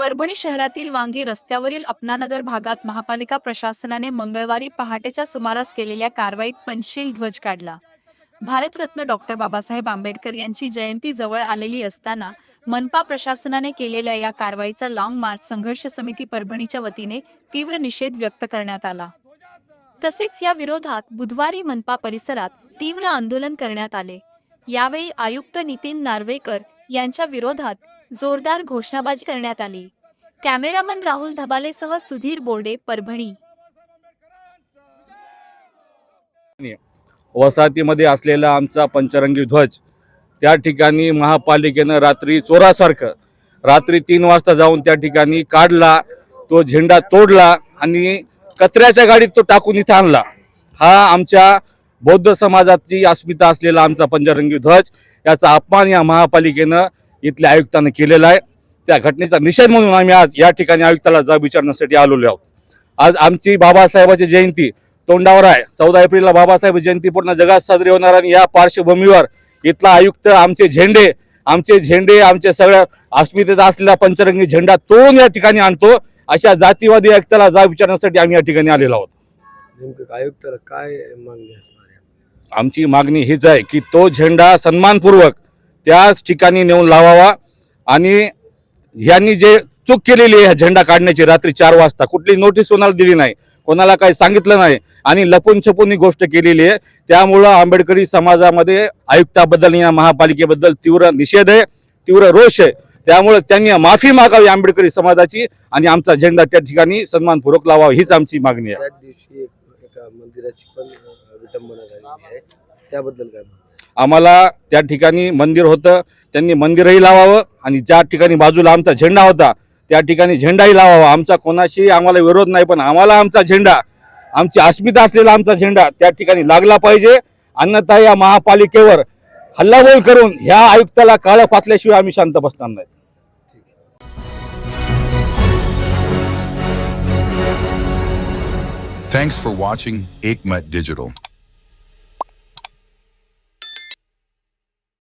परभणी शहरातील वांगी रस्त्यावरील अपनानगर भागात महापालिका प्रशासनाने मंगळवारी पहाटेच्या सुमारास केलेल्या कारवाईत पंचशील ध्वज काढला। भारतरत्न डॉक्टर बाबासाहेब आंबेडकर यांची जयंती जवळ आलेली असताना मनपा प्रशासनाने केलेल्या या कारवाईचा लॉंग मार्च संघर्ष समिती परभणीच्या वतीने तीव्र निषेध व्यक्त करण्यात आला। तसेच या विरोधात बुधवारी मनपा परिसरात तीव्र आंदोलन करण्यात आले। यावेळी आयुक्त नितीन नार्वेकर यांच्या विरोधात जोरदार घोषणाबाजी करण्यात आली। कॅमेरामन राहुल धबालेसह सुधीर बोर्डे, परभणी। वसाहतीमध्ये असलेला आमचा पंचरंगी ध्वज त्या ठिकाणी महापालिकेनं रात्री चोरासारखं रात्री 3 वाजता जाऊन त्या ठिकाणी काढला, तो झेंडा तोडला आणि कचऱ्याच्या गाडीत तो टाकून इथं आणला। हा आमच्या बौद्ध समाजाची अस्मिता असलेला आमचा पंचरंगी ध्वज, याचा अपमान या महापालिकेनं इथल्या आयुक्तांनी केलेला आहे। त्या घटनेचा निषेध म्हणून आम्ही आज या ठिकाणी आयुक्ताला जाब विचारण्यासाठी आलेलो आहोत। आज आमची बाबासाहेबांची जयंती तोंडावर आहे। 14 एप्रिलला बाबासाहेब जयंती पूर्ण जगात साजरी होणार आणि या पार्श्वभूमीवर इथला आयुक्त आमचे झेंडे आमचे सगळ्या अस्मितेत असलेला पंचरंगी झेंडा तोडून या ठिकाणी आणतो, अशा जातीवादी आयुक्ताला जाब विचारण्यासाठी आम्ही या ठिकाणी आलेलो आहोत। नेमकं आयुक्ताला काय मागणी असणार आहे? आमची मागणी हीच आहे की तो झेंडा सन्मानपूर्वक त्याच ठिकाणी नेऊन लावावा आणि ह्यांनी जे चूक केलेली आहे झेंडा काढण्याची रात्री 4 वाजता कुठली नोटीस कोणाला दिली नाही, कोणाला काही सांगितलं नाही आणि लपून छपून ही गोष्ट केलेली आहे। त्यामुळं आंबेडकरी समाजामध्ये आयुक्ताबद्दल या महापालिकेबद्दल तीव्र निषेध आहे, तीव्र रोष आहे। त्यामुळे त्यांनी माफी मागावी आंबेडकरी समाजाची आणि आमचा झेंडा त्या ठिकाणी सन्मानपूर्वक लावावा, हीच आमची मागणी आहे। त्याच दिवशी एका मंदिराची पण विटंबना झालेली आहे, त्याबद्दल काय? आम्हाला त्या ठिकाणी मंदिर होतं, त्यांनी मंदिरही लावावं आणि ज्या ठिकाणी बाजूला आमचा झेंडा होता त्या ठिकाणी झेंडाही लावावा। आमचा कोणाशी आम्हाला विरोध नाही, पण आम्हाला आमचा झेंडा, आमची अस्मिता असलेला आमचा झेंडा त्या ठिकाणी लागला पाहिजे। अन्यथा या महापालिकेवर हल्लाबोल करून ह्या आयुक्ताला काळं फासल्याशिवाय आम्ही शांत बसणार नाही। Thanks for watching Ekmat Digital.